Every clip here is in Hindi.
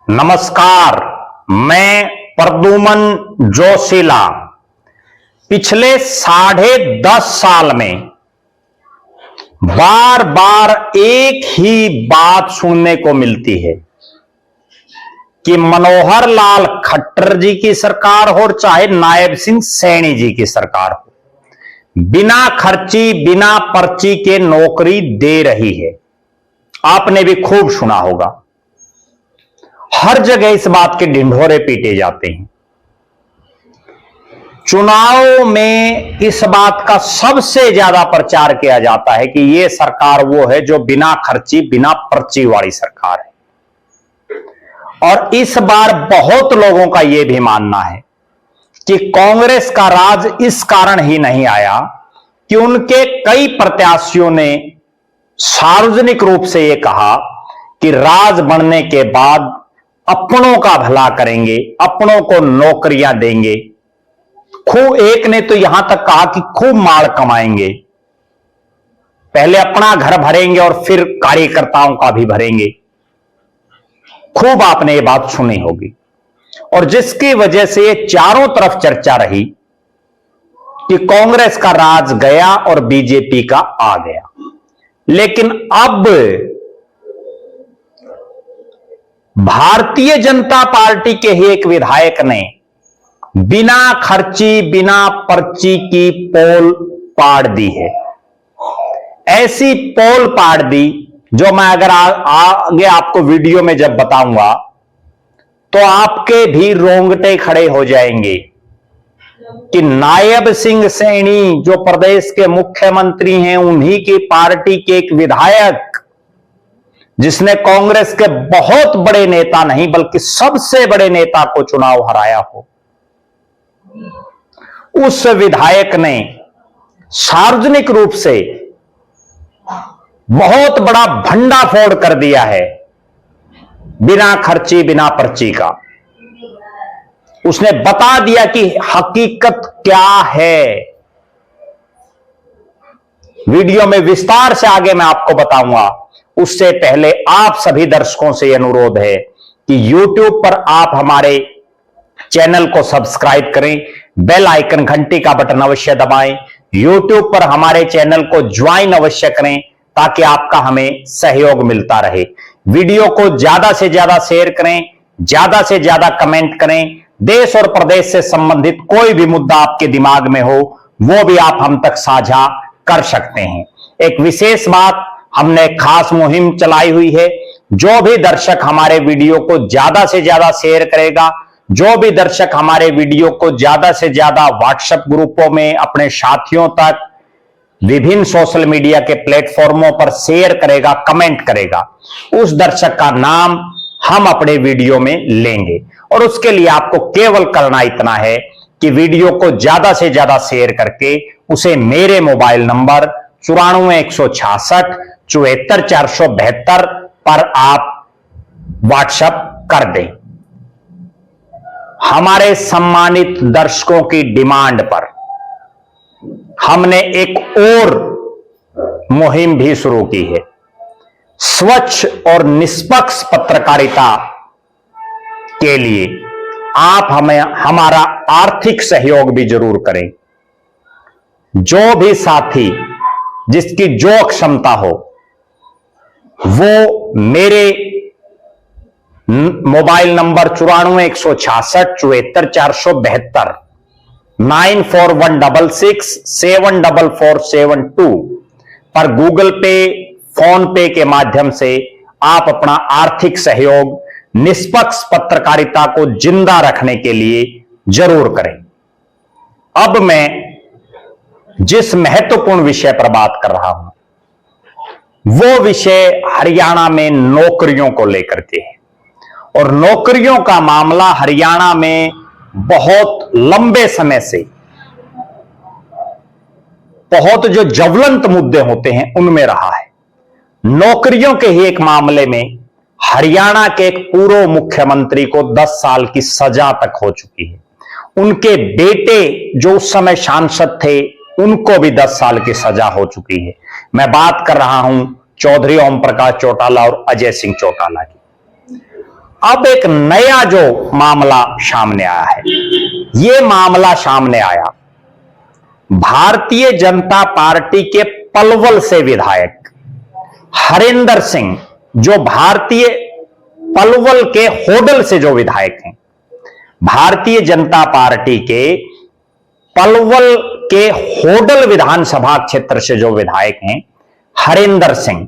नमस्कार, मैं प्रद्युमन जोशीला। पिछले 10.5 साल में बार बार एक ही बात सुनने को मिलती है कि मनोहर लाल खट्टर जी की सरकार हो और चाहे नायब सिंह सैनी जी की सरकार हो, बिना खर्ची बिना पर्ची के नौकरी दे रही है। आपने भी खूब सुना होगा, हर जगह इस बात के ढिंढोरे पीटे जाते हैं। चुनाव में इस बात का सबसे ज्यादा प्रचार किया जाता है कि यह सरकार वो है जो बिना खर्ची बिना पर्ची वाली सरकार है। और इस बार बहुत लोगों का यह भी मानना है कि कांग्रेस का राज इस कारण ही नहीं आया कि उनके कई प्रत्याशियों ने सार्वजनिक रूप से यह कहा कि राज बनने के बाद अपनों का भला करेंगे, अपनों को नौकरियां देंगे। खूब एक ने तो यहां तक कहा कि खूब माल कमाएंगे, पहले अपना घर भरेंगे और फिर कार्यकर्ताओं का भी भरेंगे। खूब आपने ये बात सुनी होगी और जिसकी वजह से ये चारों तरफ चर्चा रही कि कांग्रेस का राज गया और बीजेपी का आ गया। लेकिन अब भारतीय जनता पार्टी के ही एक विधायक ने बिना खर्ची बिना पर्ची की पोल पाड़ दी है। ऐसी पोल पाड़ दी जो मैं अगर आगे आपको वीडियो में जब बताऊंगा तो आपके भी रोंगटे खड़े हो जाएंगे कि नायब सिंह सैनी जो प्रदेश के मुख्यमंत्री हैं, उन्हीं की पार्टी के एक विधायक जिसने कांग्रेस के बहुत बड़े नेता नहीं बल्कि सबसे बड़े नेता को चुनाव हराया हो, उस विधायक ने सार्वजनिक रूप से बहुत बड़ा भंडाफोड़ कर दिया है बिना खर्ची बिना पर्ची का। उसने बता दिया कि हकीकत क्या है। वीडियो में विस्तार से आगे मैं आपको बताऊंगा। उससे पहले आप सभी दर्शकों से अनुरोध है कि YouTube पर आप हमारे चैनल को सब्सक्राइब करें, बेल आइकन घंटी का बटन अवश्य दबाएं, YouTube पर हमारे चैनल को ज्वाइन अवश्य करें ताकि आपका हमें सहयोग मिलता रहे। वीडियो को ज्यादा से ज्यादा शेयर करें, ज्यादा से ज्यादा कमेंट करें। देश और प्रदेश से संबंधित कोई भी मुद्दा आपके दिमाग में हो वो भी आप हम तक साझा कर सकते हैं। एक विशेष बात, हमने खास मुहिम चलाई हुई है। जो भी दर्शक हमारे वीडियो को ज्यादा से ज्यादा शेयर करेगा, जो भी दर्शक हमारे वीडियो को ज्यादा से ज्यादा व्हाट्सएप ग्रुपों में अपने साथियों तक विभिन्न सोशल मीडिया के प्लेटफॉर्मों पर शेयर करेगा, कमेंट करेगा, उस दर्शक का नाम हम अपने वीडियो में लेंगे। और उसके लिए आपको केवल करना इतना है कि वीडियो को ज्यादा से ज्यादा शेयर करके उसे मेरे मोबाइल नंबर 94 166 74 472 पर आप व्हाट्सएप कर दें। हमारे सम्मानित दर्शकों की डिमांड पर हमने एक और मुहिम भी शुरू की है। स्वच्छ और निष्पक्ष पत्रकारिता के लिए आप हमें हमारा आर्थिक सहयोग भी जरूर करें। जो भी साथी जिसकी जो क्षमता हो वो मेरे मोबाइल नंबर 94 166 74 472 9416 74472 पर गूगल पे, फोन पे के माध्यम से आप अपना आर्थिक सहयोग निष्पक्ष पत्रकारिता को जिंदा रखने के लिए जरूर करें। अब मैं जिस महत्वपूर्ण विषय पर बात कर रहा हूं वो विषय हरियाणा में नौकरियों को लेकर के है। और नौकरियों का मामला हरियाणा में बहुत लंबे समय से बहुत जो ज्वलंत मुद्दे होते हैं उनमें रहा है। नौकरियों के ही एक मामले में हरियाणा के एक पूर्व मुख्यमंत्री को 10 साल की सजा तक हो चुकी है। उनके बेटे जो उस समय सांसद थे उनको भी 10 साल की सजा हो चुकी है। मैं बात कर रहा हूं चौधरी ओम प्रकाश चौटाला और अजय सिंह चौटाला की। अब एक नया जो मामला सामने आया है, यह मामला सामने आया भारतीय जनता पार्टी के पलवल से विधायक हरिंदर सिंह, जो भारतीय पलवल के होडल से जो विधायक हैं, भारतीय जनता पार्टी के पलवल के होडल विधानसभा क्षेत्र से जो विधायक हैं हरिंदर सिंह,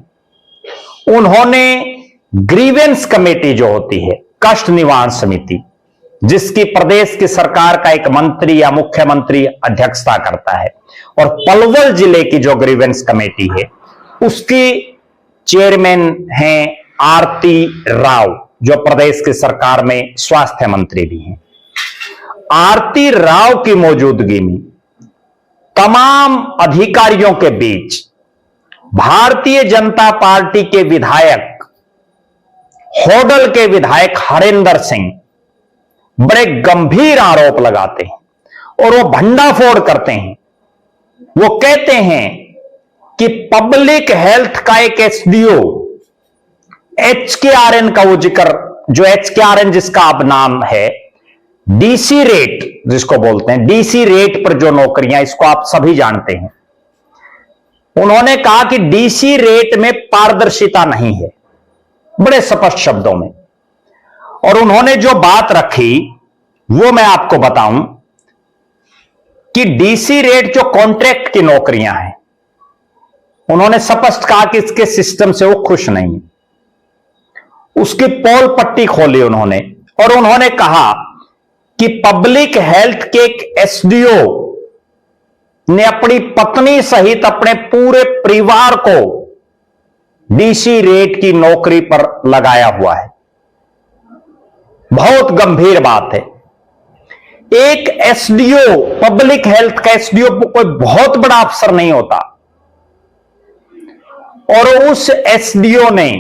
उन्होंने ग्रीवेंस कमेटी जो होती है, कष्ट निवारण समिति, जिसकी प्रदेश की सरकार का एक मंत्री या मुख्यमंत्री अध्यक्षता करता है, और पलवल जिले की जो ग्रीवेंस कमेटी है उसकी चेयरमैन हैं आरती राव, जो प्रदेश की सरकार में स्वास्थ्य मंत्री भी हैं। आरती राव की मौजूदगी में तमाम अधिकारियों के बीच भारतीय जनता पार्टी के विधायक, होडल के विधायक हरिंदर सिंह बड़े गंभीर आरोप लगाते हैं और वो भंडाफोड़ करते हैं। वो कहते हैं कि पब्लिक हेल्थ का एक एसडीओ HKRN का वो जिक्र, जो HKRN जिसका अब नाम है डीसी रेट जिसको बोलते हैं, डीसी रेट पर जो नौकरियां, इसको आप सभी जानते हैं। उन्होंने कहा कि डीसी रेट में पारदर्शिता नहीं है, बड़े स्पष्ट शब्दों में। और उन्होंने जो बात रखी वो मैं आपको बताऊं कि डीसी रेट जो कॉन्ट्रैक्ट की नौकरियां हैं, उन्होंने स्पष्ट कहा कि इसके सिस्टम से वो खुश नहीं है। उसकी पोल पट्टी खोली उन्होंने और उन्होंने कहा कि पब्लिक हेल्थ के एक एसडीओ ने अपनी पत्नी सहित अपने पूरे परिवार को डीसी रेट की नौकरी पर लगाया हुआ है। बहुत गंभीर बात है। एक एसडीओ, पब्लिक हेल्थ का एसडीओ कोई बहुत बड़ा अफसर नहीं होता, और उस एसडीओ ने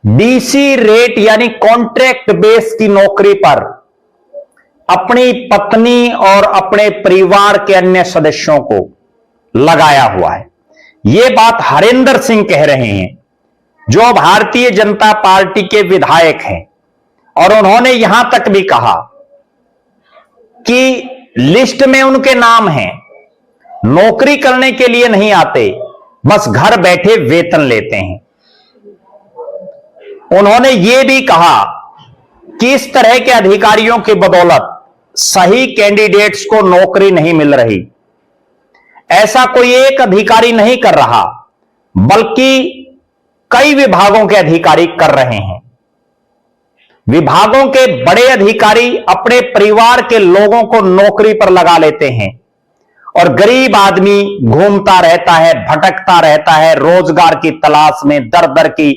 डीसी रेट यानी कॉन्ट्रैक्ट बेस की नौकरी पर अपनी पत्नी और अपने परिवार के अन्य सदस्यों को लगाया हुआ है। यह बात हरिंदर सिंह कह रहे हैं, जो भारतीय जनता पार्टी के विधायक हैं, और उन्होंने यहां तक भी कहा कि लिस्ट में उनके नाम हैं, नौकरी करने के लिए नहीं आते, बस घर बैठे वेतन लेते हैं। उन्होंने यह भी कहा कि इस तरह के अधिकारियों की बदौलत सही कैंडिडेट्स को नौकरी नहीं मिल रही। ऐसा कोई एक अधिकारी नहीं कर रहा, बल्कि कई विभागों के अधिकारी कर रहे हैं। विभागों के बड़े अधिकारी अपने परिवार के लोगों को नौकरी पर लगा लेते हैं, और गरीब आदमी घूमता रहता है, भटकता रहता है, रोजगार की तलाश में दर दर की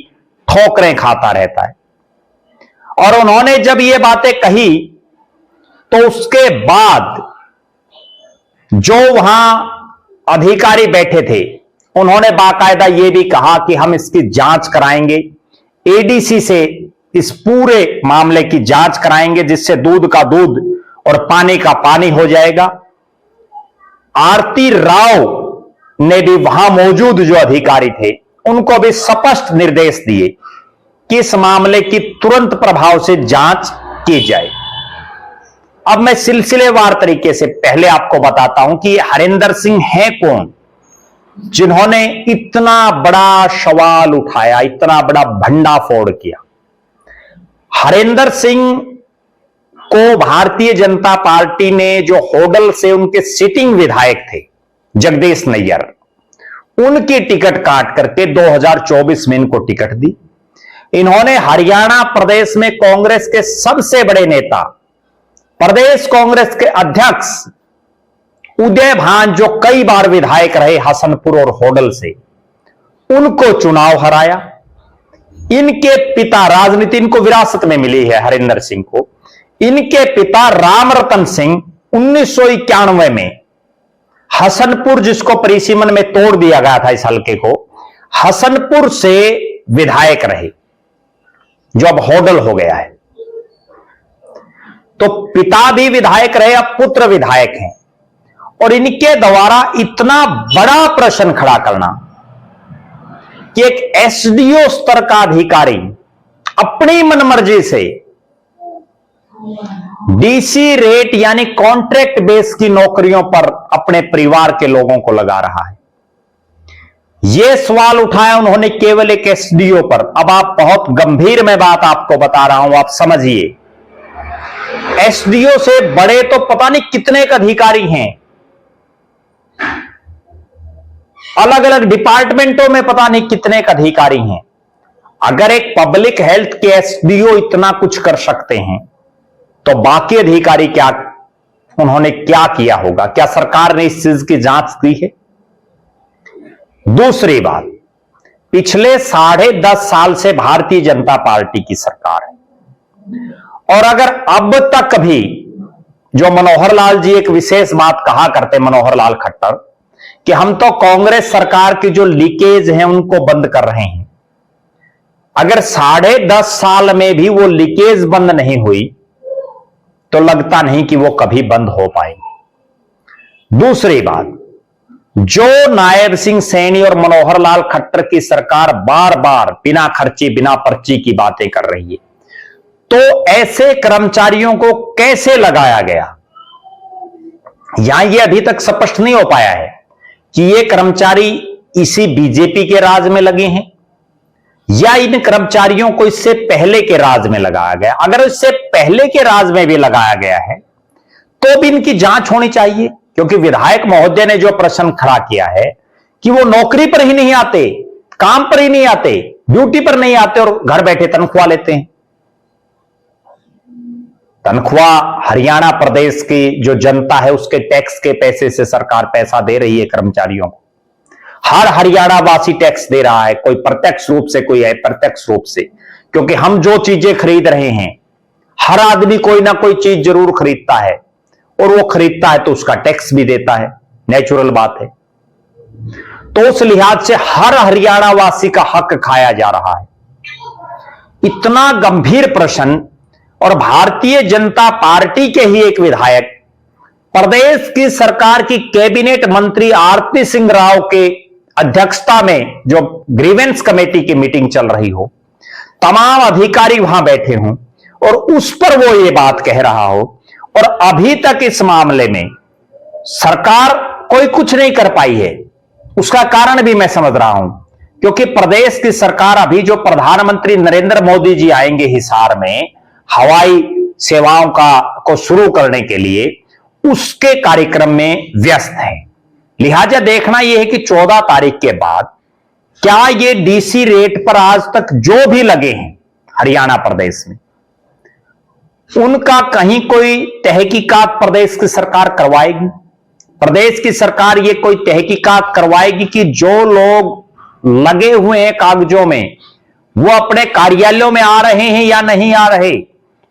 ठोकरें खाता रहता है। और उन्होंने जब ये बातें कही तो उसके बाद जो वहां अधिकारी बैठे थे, उन्होंने बाकायदा यह भी कहा कि हम इसकी जांच कराएंगे, एडीसी से इस पूरे मामले की जांच कराएंगे, जिससे दूध का दूध और पानी का पानी हो जाएगा। आरती राव ने भी वहां मौजूद जो अधिकारी थे उनको भी स्पष्ट निर्देश दिए कि इस मामले की तुरंत प्रभाव से जांच की जाए। अब मैं सिलसिलेवार तरीके से पहले आपको बताता हूं कि हरिंदर सिंह हैं कौन, जिन्होंने इतना बड़ा सवाल उठाया, इतना बड़ा भंडाफोड़ किया। हरिंदर सिंह को भारतीय जनता पार्टी ने, जो होडल से उनके सिटिंग विधायक थे जगदीश नैयर, उनकी टिकट काट करके 2024 में इनको टिकट दी। इन्होंने हरियाणा प्रदेश में कांग्रेस के सबसे बड़े नेता, प्रदेश कांग्रेस के अध्यक्ष उदय भान, जो कई बार विधायक रहे हसनपुर और होडल से, उनको चुनाव हराया। इनके पिता, राजनीति इनको विरासत में मिली है हरिंदर सिंह को, इनके पिता रामरतन सिंह 1991 में हसनपुर, जिसको परिसीमन में तोड़ दिया गया था इस हलके को, हसनपुर से विधायक रहे, जो अब होडल हो गया है। तो पिता भी विधायक रहे, अब पुत्र विधायक हैं। और इनके द्वारा इतना बड़ा प्रश्न खड़ा करना कि एक एसडीओ स्तर का अधिकारी अपनी मनमर्जी से डीसी रेट यानी कॉन्ट्रैक्ट बेस की नौकरियों पर अपने परिवार के लोगों को लगा रहा है। यह सवाल उठाया उन्होंने केवल एक एसडीओ पर। अब आप बहुत गंभीर मैं बात आपको बता रहा हूं, आप समझिए। एसडीओ से बड़े तो पता नहीं कितने अधिकारी हैं, अलग अलग डिपार्टमेंटों में पता नहीं कितने अधिकारी हैं। अगर एक पब्लिक हेल्थ के एसडीओ इतना कुछ कर सकते हैं तो बाकी अधिकारी क्या, उन्होंने क्या किया होगा? क्या सरकार ने इस चीज की जांच की है? दूसरी बात, पिछले 10.5 साल से भारतीय जनता पार्टी की सरकार है और अगर अब तक भी जो मनोहर लाल जी एक विशेष बात कहा करते, मनोहर लाल खट्टर, कि हम तो कांग्रेस सरकार की जो लीकेज है उनको बंद कर रहे हैं। अगर 10.5 साल में भी वो लीकेज बंद नहीं हुई तो लगता नहीं कि वो कभी बंद हो पाएगी। दूसरी बात, जो नायब सिंह सैनी और मनोहर लाल खट्टर की सरकार बार बार बिना खर्ची बिना पर्ची की बातें कर रही है, तो ऐसे कर्मचारियों को कैसे लगाया गया? यहां यह अभी तक स्पष्ट नहीं हो पाया है कि ये कर्मचारी इसी बीजेपी के राज में लगे हैं या इन कर्मचारियों को इससे पहले के राज में लगाया गया। अगर इससे पहले के राज में भी लगाया गया है तो भी इनकी जांच होनी चाहिए, क्योंकि विधायक महोदय ने जो प्रश्न खड़ा किया है कि वो नौकरी पर ही नहीं आते, काम पर ही नहीं आते, ड्यूटी पर नहीं आते और घर बैठे तनख्वाह लेते हैं। तनख्वाह हरियाणा प्रदेश की जो जनता है उसके टैक्स के पैसे से सरकार पैसा दे रही है कर्मचारियों को। हर हरियाणा वासी टैक्स दे रहा है, कोई प्रत्यक्ष रूप से कोई अप्रत्यक्ष रूप से, क्योंकि हम जो चीजें खरीद रहे हैं, हर आदमी कोई ना कोई चीज जरूर खरीदता है और वो खरीदता है तो उसका टैक्स भी देता है, नेचुरल बात है। तो उस लिहाज से हर हरियाणा वासी का हक खाया जा रहा है। इतना गंभीर प्रश्न, और भारतीय जनता पार्टी के ही एक विधायक प्रदेश की सरकार की कैबिनेट मंत्री आरती सिंह राव के अध्यक्षता में जो ग्रीवेंस कमेटी की मीटिंग चल रही हो, तमाम अधिकारी वहां बैठे हों और उस पर वो ये बात कह रहा हो, और अभी तक इस मामले में सरकार कोई कुछ नहीं कर पाई है। उसका कारण भी मैं समझ रहा हूं, क्योंकि प्रदेश की सरकार अभी जो प्रधानमंत्री नरेंद्र मोदी जी आएंगे हिसार में हवाई सेवाओं को शुरू करने के लिए, उसके कार्यक्रम में व्यस्त है। लिहाजा देखना यह है कि 14 तारीख के बाद क्या ये डीसी रेट पर आज तक जो भी लगे हैं हरियाणा प्रदेश में, उनका कहीं कोई तहकीकात प्रदेश की सरकार करवाएगी? प्रदेश की सरकार ये कोई तहकीकात करवाएगी कि जो लोग लगे हुए हैं कागजों में वो अपने कार्यालयों में आ रहे हैं या नहीं आ रहे,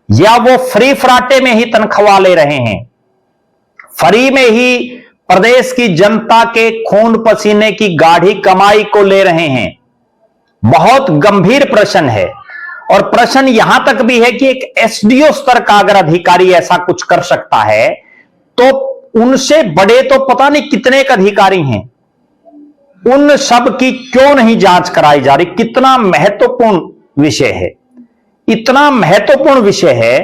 या वो फ्री फ्राटे में ही तनख्वाह ले रहे हैं, फ्री में ही प्रदेश की जनता के खून पसीने की गाढ़ी कमाई को ले रहे हैं? बहुत गंभीर प्रश्न है। और प्रश्न यहां तक भी है कि एक एसडीओ स्तर का अगर अधिकारी ऐसा कुछ कर सकता है तो उनसे बड़े तो पता नहीं कितने अधिकारी हैं, उन सब की क्यों नहीं जांच कराई जा रही? कितना महत्वपूर्ण विषय है, इतना महत्वपूर्ण विषय है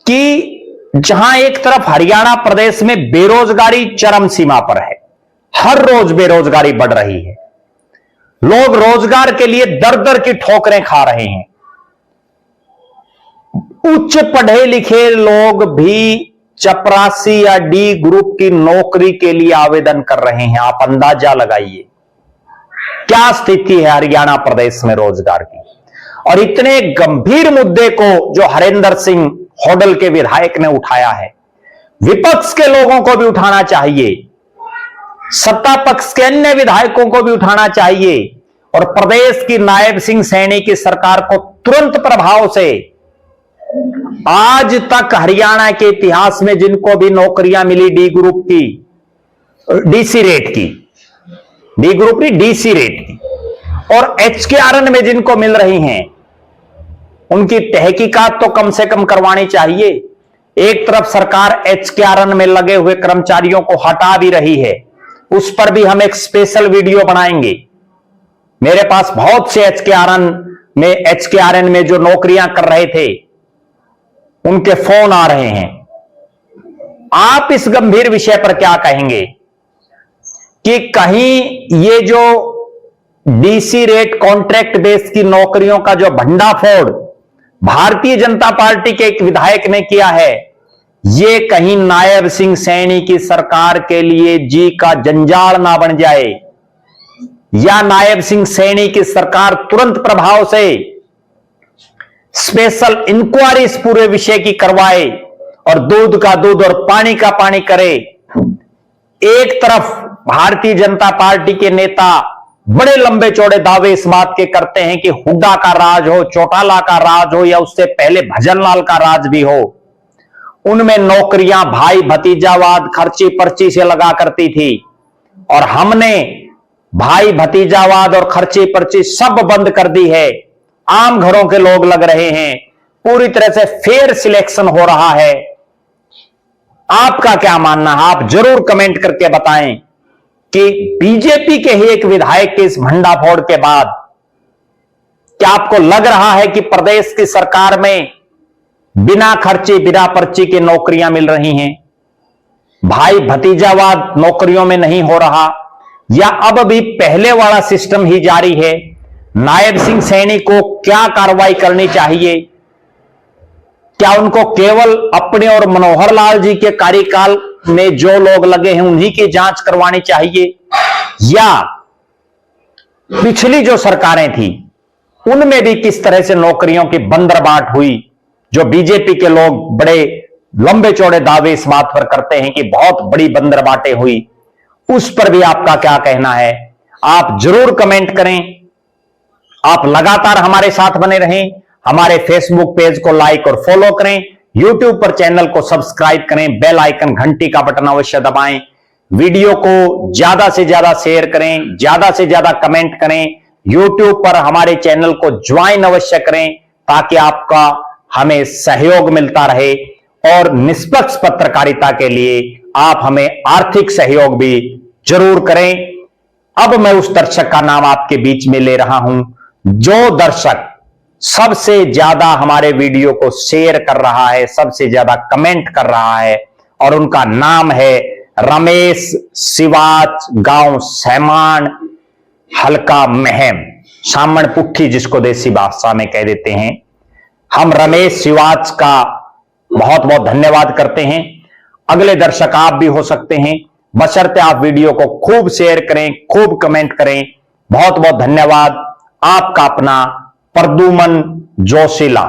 कि जहां एक तरफ हरियाणा प्रदेश में बेरोजगारी चरम सीमा पर है, हर रोज बेरोजगारी बढ़ रही है, लोग रोजगार के लिए दर दर की ठोकरें खा रहे हैं, उच्च पढ़े लिखे लोग भी चपरासी या डी ग्रुप की नौकरी के लिए आवेदन कर रहे हैं। आप अंदाजा लगाइए क्या स्थिति है हरियाणा प्रदेश में रोजगार की। और इतने गंभीर मुद्दे को जो हरेंद्र सिंह होडल के विधायक ने उठाया है, विपक्ष के लोगों को भी उठाना चाहिए, सत्ता पक्ष के अन्य विधायकों को भी उठाना चाहिए, और प्रदेश की नायब सिंह सैनी की सरकार को तुरंत प्रभाव से आज तक हरियाणा के इतिहास में जिनको भी नौकरियां मिली डी ग्रुप की, डीसी रेट की, डी ग्रुप की डीसी रेट की, और एचकेआरएन में जिनको मिल रही हैं, उनकी तहकीकात तो कम से कम करवानी चाहिए। एक तरफ सरकार एचकेआरएन में लगे हुए कर्मचारियों को हटा भी रही है, उस पर भी हम एक स्पेशल वीडियो बनाएंगे। मेरे पास बहुत से एचकेआरएन में HKRN में जो नौकरियां कर रहे थे, उनके फोन आ रहे हैं। आप इस गंभीर विषय पर क्या कहेंगे कि कहीं ये जो DC रेट कॉन्ट्रैक्ट बेस की नौकरियों का जो भंडाफोड़ भारतीय जनता पार्टी के एक विधायक ने किया है, ये कहीं नायब सिंह सैनी की सरकार के लिए जी का जंजाल ना बन जाए, या नायब सिंह सैनी की सरकार तुरंत प्रभाव से स्पेशल इंक्वायरी इस पूरे विषय की करवाए और दूध का दूध और पानी का पानी करे। एक तरफ भारतीय जनता पार्टी के नेता बड़े लंबे चौड़े दावे इस बात के करते हैं कि हुड्डा का राज हो, चौटाला का राज हो, या उससे पहले भजनलाल का राज भी हो, उनमें नौकरियां भाई भतीजावाद खर्ची पर्ची से लगा करती थी, और हमने भाई भतीजावाद और खर्ची पर्ची सब बंद कर दी है। आम घरों के लोग लग रहे हैं, पूरी तरह से फेयर सिलेक्शन हो रहा है। आपका क्या मानना है? आप जरूर कमेंट करके बताएं कि बीजेपी के ही एक विधायक के इस भंडाफोड़ के बाद क्या आपको लग रहा है कि प्रदेश की सरकार में बिना खर्चे बिना पर्ची की नौकरियां मिल रही हैं, भाई भतीजावाद नौकरियों में नहीं हो रहा, या अब भी पहले वाला सिस्टम ही जारी है? नायब सिंह सैनी को क्या कार्रवाई करनी चाहिए? क्या उनको केवल अपने और मनोहर लाल जी के कार्यकाल में जो लोग लगे हैं उन्हीं की जांच करवानी चाहिए, या पिछली जो सरकारें थी उनमें भी किस तरह से नौकरियों की बंदरबाट हुई, जो बीजेपी के लोग बड़े लंबे चौड़े दावे इस बात पर करते हैं कि बहुत बड़ी बंदरबांटें हुई, उस पर भी आपका क्या कहना है? आप जरूर कमेंट करें। आप लगातार हमारे साथ बने रहें, हमारे फेसबुक पेज को लाइक और फॉलो करें, यूट्यूब पर चैनल को सब्सक्राइब करें, बेल आइकन घंटी का बटन अवश्य दबाएं, वीडियो को ज्यादा से ज्यादा शेयर करें, ज्यादा से ज्यादा कमेंट करें, यूट्यूब पर हमारे चैनल को ज्वाइन अवश्य करें ताकि आपका हमें सहयोग मिलता रहे, और निष्पक्ष पत्रकारिता के लिए आप हमें आर्थिक सहयोग भी जरूर करें। अब मैं उस दर्शक का नाम आपके बीच में ले रहा हूं जो दर्शक सबसे ज्यादा हमारे वीडियो को शेयर कर रहा है, सबसे ज्यादा कमेंट कर रहा है, और उनका नाम है रमेश सिवाच, गांव सैमान, हल्का महम, सामण पुट्ठी, जिसको देसी भाषा में कह देते हैं। हम रमेश सिवाच का बहुत बहुत धन्यवाद करते हैं। अगले दर्शक आप भी हो सकते हैं, बशर्ते आप वीडियो को खूब शेयर करें, खूब कमेंट करें। बहुत बहुत धन्यवाद। आपका अपना प्रद्युमन जोशीला।